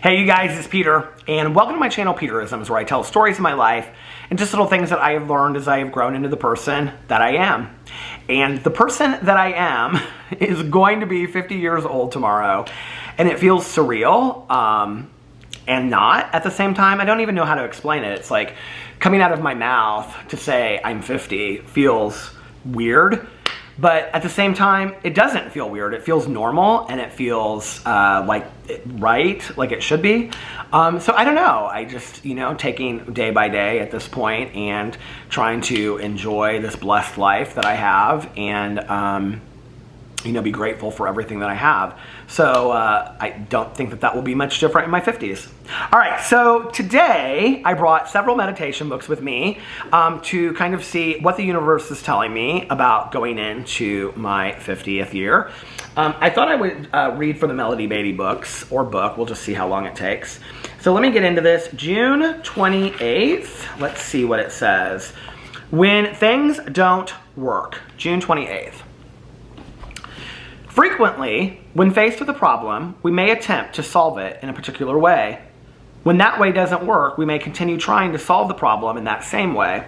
Hey you guys, it's Peter, and welcome to my channel, Peterisms, where I tell stories of my life and just little things that I have learned as I have grown into the person that I am. And the person that I am is going to be 50 years old tomorrow, and it feels surreal, and not at the same time. I don't even know how to explain it. It's like coming out of my mouth to say I'm 50 feels weird. But at the same time, it doesn't feel weird. It feels normal, and it feels like it should be. So I don't know. I just, taking day by day at this point and trying to enjoy this blessed life that I have and, be grateful for everything that I have. So I don't think that will be much different in my 50s. All right, so today I brought several meditation books with me to kind of see what the universe is telling me about going into my 50th year. I thought I would read from the Melody Beatty books, or book. We'll just see how long it takes. So let me get into this. June 28th. Let's see what it says. When things don't work. June 28th. Frequently, when faced with a problem, we may attempt to solve it in a particular way. When that way doesn't work, we may continue trying to solve the problem in that same way.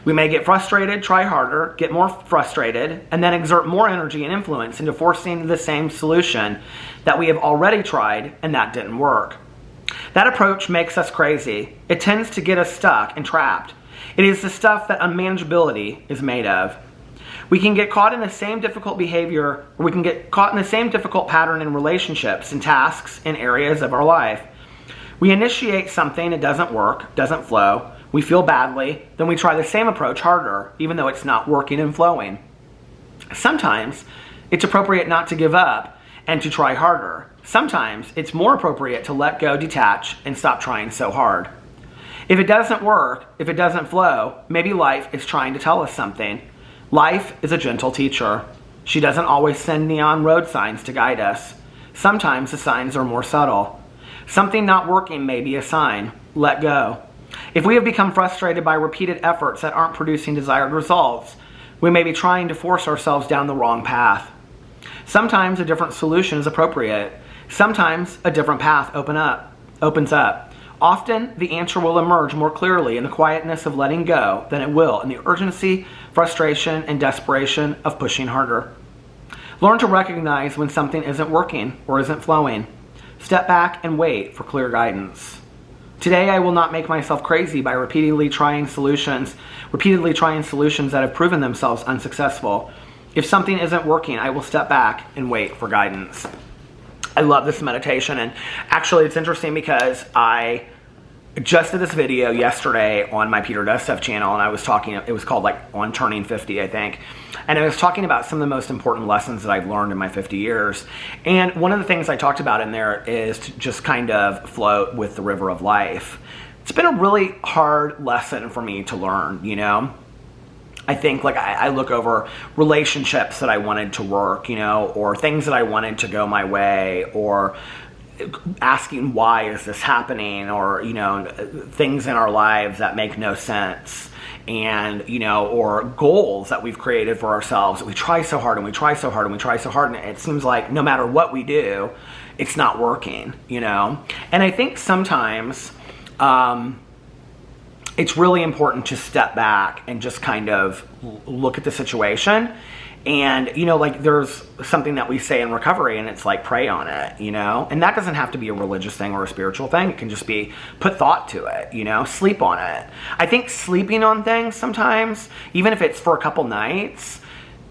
We may get frustrated, try harder, get more frustrated, and then exert more energy and influence into forcing the same solution that we have already tried and that didn't work. That approach makes us crazy. It tends to get us stuck and trapped. It is the stuff that unmanageability is made of. We can get caught in the same difficult behavior, or we can get caught in the same difficult pattern in relationships and tasks in areas of our life. We initiate something, it doesn't work, doesn't flow, we feel badly, then we try the same approach harder, even though it's not working and flowing. Sometimes it's appropriate not to give up and to try harder. Sometimes it's more appropriate to let go, detach, and stop trying so hard. If it doesn't work, if it doesn't flow, maybe life is trying to tell us something. Life is a gentle teacher. She doesn't always send neon road signs to guide us. Sometimes the signs are more subtle. Something not working may be a sign. Let go. If we have become frustrated by repeated efforts that aren't producing desired results, we may be trying to force ourselves down the wrong path. Sometimes a different solution is appropriate. Sometimes a different path opens up. Often, the answer will emerge more clearly in the quietness of letting go than it will in the urgency, frustration, and desperation of pushing harder. Learn to recognize when something isn't working or isn't flowing. Step back and wait for clear guidance. Today, I will not make myself crazy by repeatedly trying solutions that have proven themselves unsuccessful. If something isn't working, I will step back and wait for guidance. I love this meditation, and actually it's interesting because I just did this video yesterday on my Peter Does Stuff channel, and I was talking, it was called On Turning 50, I think, and I was talking about some of the most important lessons that I've learned in my 50 years, and one of the things I talked about in there is to just kind of float with the river of life. It's been a really hard lesson for me to learn, I think I look over relationships that I wanted to work, or things that I wanted to go my way, or asking why is this happening, or, things in our lives that make no sense, and, or goals that we've created for ourselves that we try so hard and we try so hard and we try so hard, and it seems like no matter what we do, it's not working, And I think sometimes, it's really important to step back and just kind of look at the situation. And, there's something that we say in recovery, and it's like, pray on it, And that doesn't have to be a religious thing or a spiritual thing. It can just be put thought to it, sleep on it. I think sleeping on things sometimes, even if it's for a couple nights,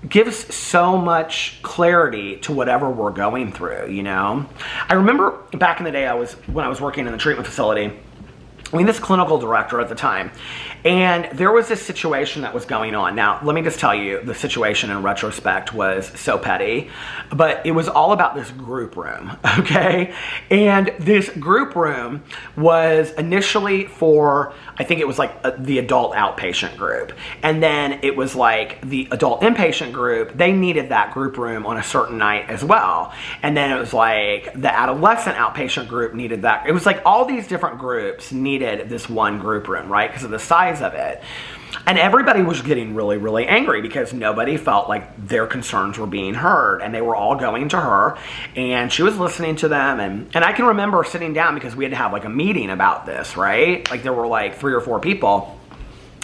gives so much clarity to whatever we're going through, I remember back in the day, when I was working in the treatment facility, this clinical director at the time, and there was this situation that was going on. Now, let me just tell you, the situation in retrospect was so petty, but it was all about this group room, okay? And this group room was initially for, I think it was the adult outpatient group. And then it was the adult inpatient group, they needed that group room on a certain night as well. And then it was the adolescent outpatient group needed that. It was all these different groups needed this one group room, right? Because of the size of it. And everybody was getting really, really angry because nobody felt like their concerns were being heard. And they were all going to her, and she was listening to them. And I can remember sitting down because we had to have like a meeting about this, right? Like there were like 3 or 4 people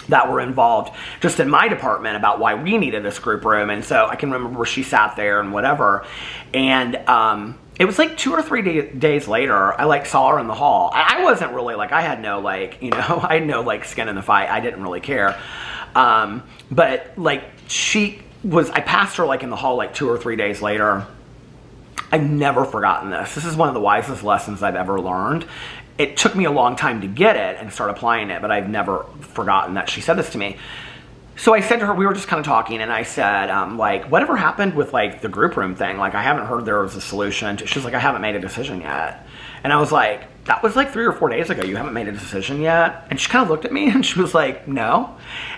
that were involved just in my department about why we needed this group room. And so I can remember she sat there and whatever. And it was like 2 or 3 days later, I like saw her in the hall. I wasn't really like, I had no like, you know, I had no like skin in the fight. I didn't really care. But like I passed her like in the hall like 2 or 3 days later. I've never forgotten this. This is one of the wisest lessons I've ever learned. It took me a long time to get it and start applying it, but I've never forgotten that she said this to me. So I said to her, we were just kind of talking, and I said, like, whatever happened with, like, the group room thing? Like, I haven't heard there was a solution. She was like, I haven't made a decision yet. And I was like, that was like 3 or 4 days ago. You haven't made a decision yet? And she kind of looked at me, and she was like, no.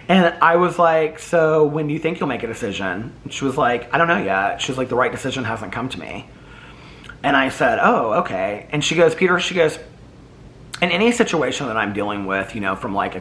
And I was like, so when do you think you'll make a decision? And she was like, I don't know yet. She was like, the right decision hasn't come to me. And I said, oh, okay. And she goes, Peter, she goes, in any situation that I'm dealing with, you know, from like a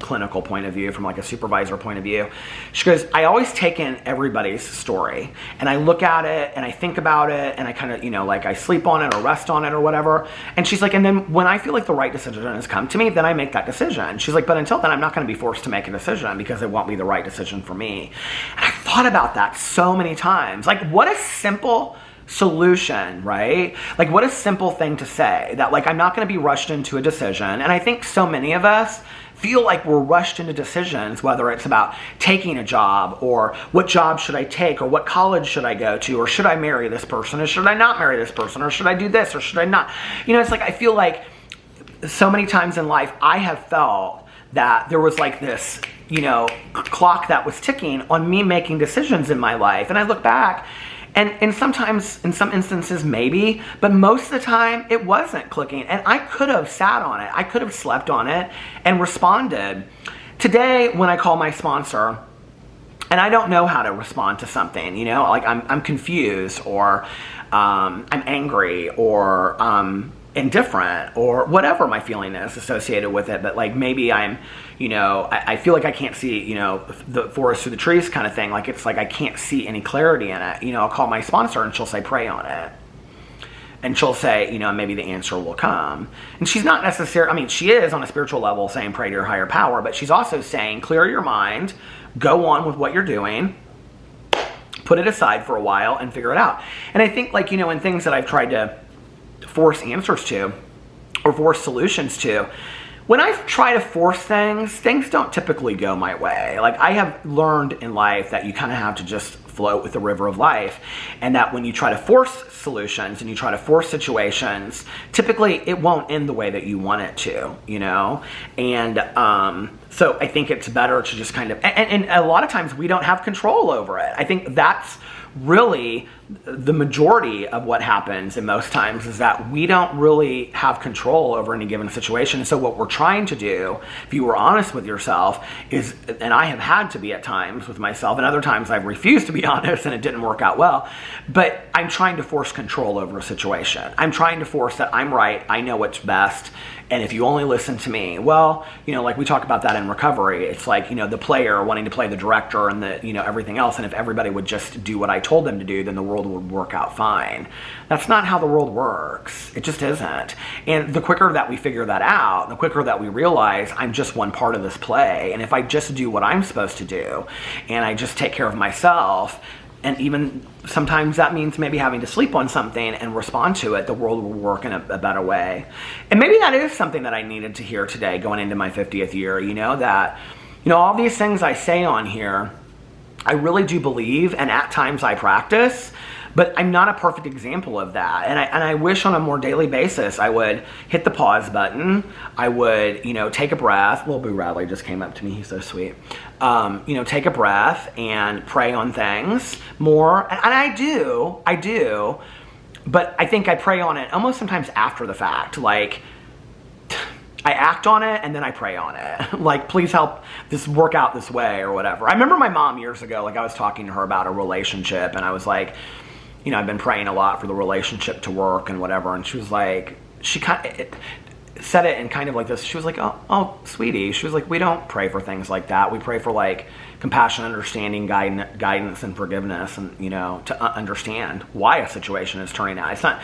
clinical point of view, from like a supervisor point of view, she goes, I always take in everybody's story and I look at it and I think about it and I kind of, you know, like I sleep on it or rest on it or whatever. And she's like, and then when I feel like the right decision has come to me, then I make that decision. She's like, but until then, I'm not going to be forced to make a decision because it won't be the right decision for me. And I thought about that so many times. Like, what a simple solution, right? Like, what a simple thing to say, that like I'm not going to be rushed into a decision. And I think so many of us feel like we're rushed into decisions, whether it's about taking a job or what job should I take or what college should I go to or should I marry this person or should I not marry this person or should I do this or should I not? You know, it's like I feel like so many times in life I have felt that there was like this, you know, clock that was ticking on me making decisions in my life. And I look back and sometimes, in some instances, maybe, but most of the time, it wasn't clicking. And I could have sat on it. I could have slept on it and responded. Today, when I call my sponsor, and I don't know how to respond to something, you know, like I'm confused or I'm angry or indifferent or whatever my feeling is associated with it. But like maybe I'm, you know, I feel like I can't see, you know, the forest through the trees kind of thing. Like it's like I can't see any clarity in it. You know, I'll call my sponsor and she'll say, pray on it. And she'll say, you know, maybe the answer will come. And she's not necessarily, I mean, she is on a spiritual level saying pray to your higher power, but she's also saying clear your mind, go on with what you're doing, put it aside for a while and figure it out. And I think like, you know, in things that I've tried to force answers to or force solutions to, when I try to force things don't typically go my way. Like I have learned in life that you kind of have to just float with the river of life, and that when you try to force solutions and you try to force situations, typically it won't end the way that you want it to, you know? And so I think it's better to just kind of, and a lot of times we don't have control over it. I think that's really the majority of what happens in most times, is that we don't really have control over any given situation. So what we're trying to do, if you were honest with yourself, is, and I have had to be at times with myself, and other times I've refused to be honest and it didn't work out well, but I'm trying to force control over a situation. I'm trying to force that I'm right, I know what's best, and if you only listen to me, well, you know, like we talk about that in recovery, it's like, you know, the player wanting to play the director and the, you know, everything else, and if everybody would just do what I told them to do, then the world would work out fine. That's not how the world works. It just isn't. And the quicker that we figure that out, the quicker that we realize I'm just one part of this play, and if I just do what I'm supposed to do, and I just take care of myself, and even sometimes that means maybe having to sleep on something and respond to it, the world will work in a better way. And maybe that is something that I needed to hear today going into my 50th year, you know, that, you know, all these things I say on here, I really do believe, and at times I practice, but I'm not a perfect example of that. And I wish on a more daily basis I would hit the pause button. I would, you know, take a breath. Little Boo Radley just came up to me. He's so sweet. You know, take a breath and pray on things more. And I do. But I think I pray on it almost sometimes after the fact. Like, I act on it and then I pray on it. Like, please help this work out this way or whatever. I remember my mom years ago, like I was talking to her about a relationship and I was like, you know, I've been praying a lot for the relationship to work and whatever. And she was like, said it in kind of like this. She was like, oh, sweetie. She was like, we don't pray for things like that. We pray for like compassion, understanding, guidance, and forgiveness, and to understand why a situation is turning out. It's not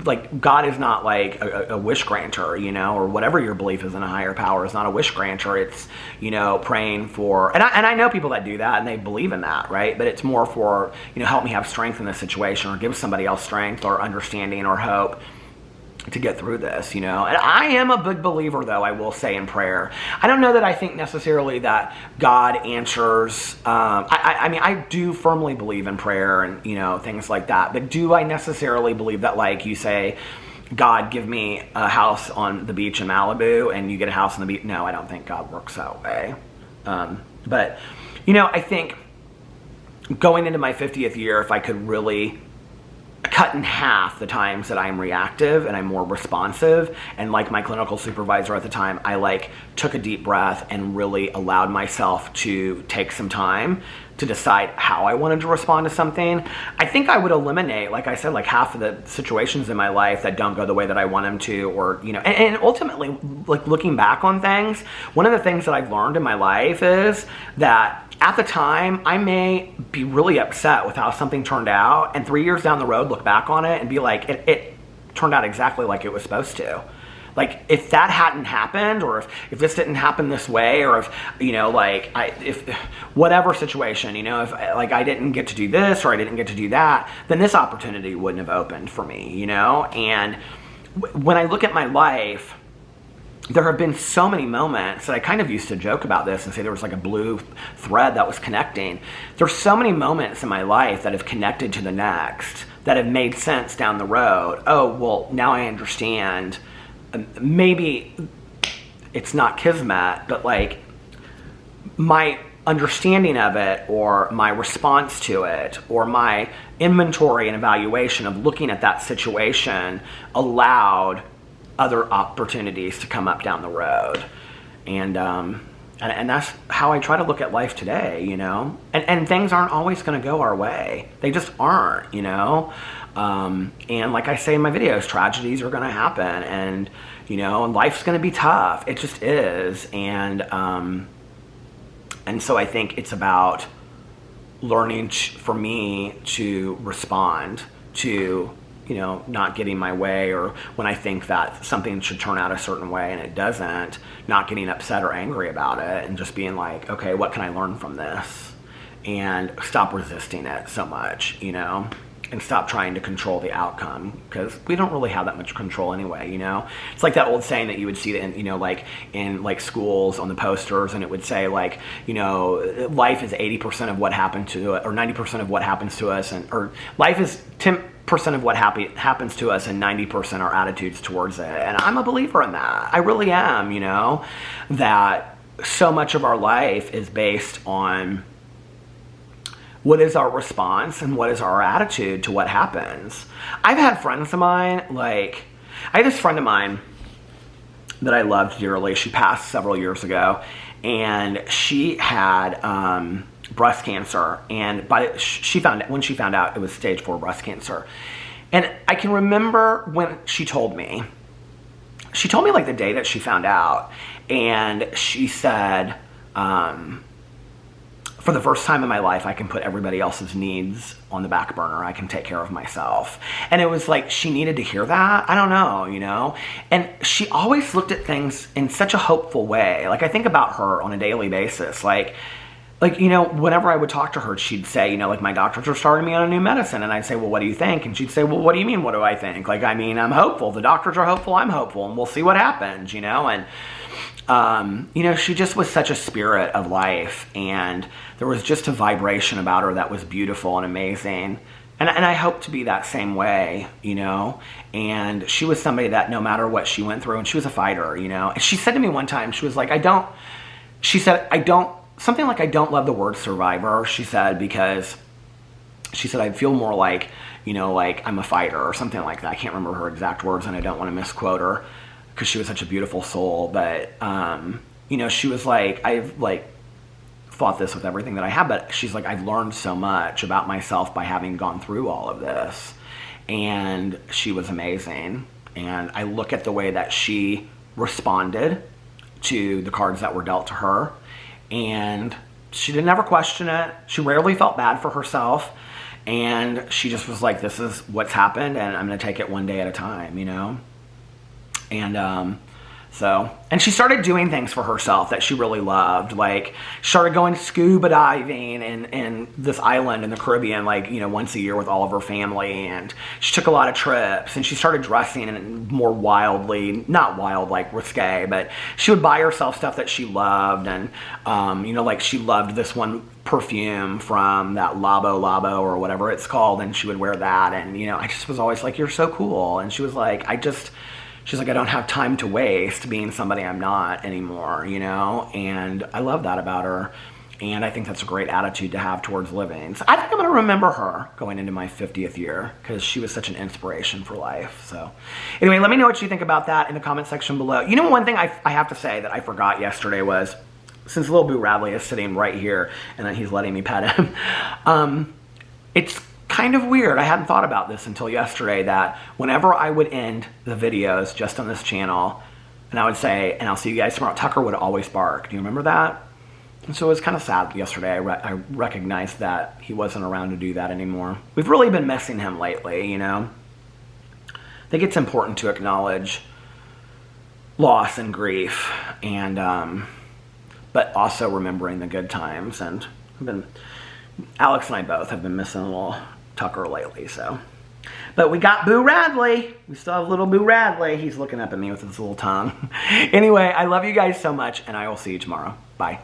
like God is not like a wish granter, or whatever your belief is in a higher power is not a wish granter. It's praying for, and I know people that do that and they believe in that, right? But it's more for help me have strength in this situation, or give somebody else strength or understanding or hope to get through this, And I am a big believer, though, I will say, in prayer. I don't know that I think necessarily that God answers. I mean, I do firmly believe in prayer and, things like that. But do I necessarily believe that, like, you say, God, give me a house on the beach in Malibu, and you get a house on the beach? No, I don't think God works that way. But, I think going into my 50th year, if I could really cut in half the times that I'm reactive and I'm more responsive, and like my clinical supervisor at the time, I took a deep breath and really allowed myself to take some time to decide how I wanted to respond to something. I think I would eliminate, like I said, like half of the situations in my life that don't go the way that I want them to, or and ultimately, like looking back on things, one of the things that I've learned in my life is that at the time, I may be really upset with how something turned out, and 3 years down the road, look back on it and be like, it turned out exactly like it was supposed to. Like, if that hadn't happened, or if this didn't happen this way, or if, if whatever situation, if I didn't get to do this, or I didn't get to do that, then this opportunity wouldn't have opened for me, And when I look at my life, there have been so many moments that I kind of used to joke about this and say there was like a blue thread that was connecting. There's so many moments in my life that have connected to the next, that have made sense down the road. Oh, well, now I understand. Maybe it's not kismet, but like my understanding of it, or my response to it, or my inventory and evaluation of looking at that situation allowed other opportunities to come up down the road. And that's how I try to look at life today, and things aren't always going to go our way. They just aren't, and like I say in my videos, tragedies are going to happen, and life's going to be tough. It just is. And so I think it's about learning for me to respond to not getting my way, or when I think that something should turn out a certain way and it doesn't, not getting upset or angry about it, and just being like, okay, what can I learn from this? And stop resisting it so much, and stop trying to control the outcome, because we don't really have that much control anyway, It's like that old saying that you would see in, in schools on the posters, and it would say life is 80% of what happened to it, or 90% of what happens to us, or life is 10% of what happens to us, and 90% our attitudes towards it. And I'm a believer in that. I really am, that so much of our life is based on what is our response and what is our attitude to what happens. I've had friends of mine, I had this friend of mine that I loved dearly. She passed several years ago, and she had breast cancer, and when she found out it was stage 4 breast cancer. And I can remember when she told me like the day that she found out, and she said, for the first time in my life, I can put everybody else's needs on the back burner. I can take care of myself. And it was like she needed to hear that. I don't know, And she always looked at things in such a hopeful way. Like, I think about her on a daily basis. Whenever I would talk to her, she'd say, my doctors are starting me on a new medicine. And I'd say, well, what do you think? And she'd say, well, what do you mean, what do I think? I'm hopeful. The doctors are hopeful. I'm hopeful. And we'll see what happens, And, she just was such a spirit of life. And there was just a vibration about her that was beautiful and amazing. And I hope to be that same way, And she was somebody that no matter what she went through, and she was a fighter, And she said to me one time, she was like, I don't love the word survivor, she said, because she said, I feel more like, I'm a fighter, or something like that. I can't remember her exact words, and I don't want to misquote her, because she was such a beautiful soul. But, she was like, I've fought this with everything that I have, but she's like, I've learned so much about myself by having gone through all of this. And she was amazing. And I look at the way that she responded to the cards that were dealt to her, and she didn't ever question it. She rarely felt bad for herself, and she just was like, this is what's happened, and I'm going to take it one day at a time, you know? And and she started doing things for herself that she really loved. Like, she started going scuba diving in this island in the Caribbean, like, you know, once a year with all of her family. And she took a lot of trips, and she started dressing in more wildly, not wild like risque, but she would buy herself stuff that she loved. And, you know, like, she loved this one perfume from that Labo or whatever it's called, and she would wear that. And, you know, I just was always like, you're so cool. And she was like, she's like, I don't have time to waste being somebody I'm not anymore, you know? And I love that about her. And I think that's a great attitude to have towards living. So I think I'm going to remember her going into my 50th year, because she was such an inspiration for life. So anyway, let me know what you think about that in the comment section below. You know, one thing I have to say that I forgot yesterday was, since Lil Boo Radley is sitting right here and he's letting me pet him, it's kind of weird. I hadn't thought about this until yesterday, that whenever I would end the videos just on this channel, and I would say, and I'll see you guys tomorrow, Tucker would always bark. Do you remember that? And so it was kind of sad yesterday. I recognized that he wasn't around to do that anymore. We've really been missing him lately, you know? I think it's important to acknowledge loss and grief, and but also remembering the good times. And Alex and I both have been missing a little Tucker lately, so. But we got Boo Radley. We still have little Boo Radley. He's looking up at me with his little tongue. Anyway, I love you guys so much, and I will see you tomorrow. Bye.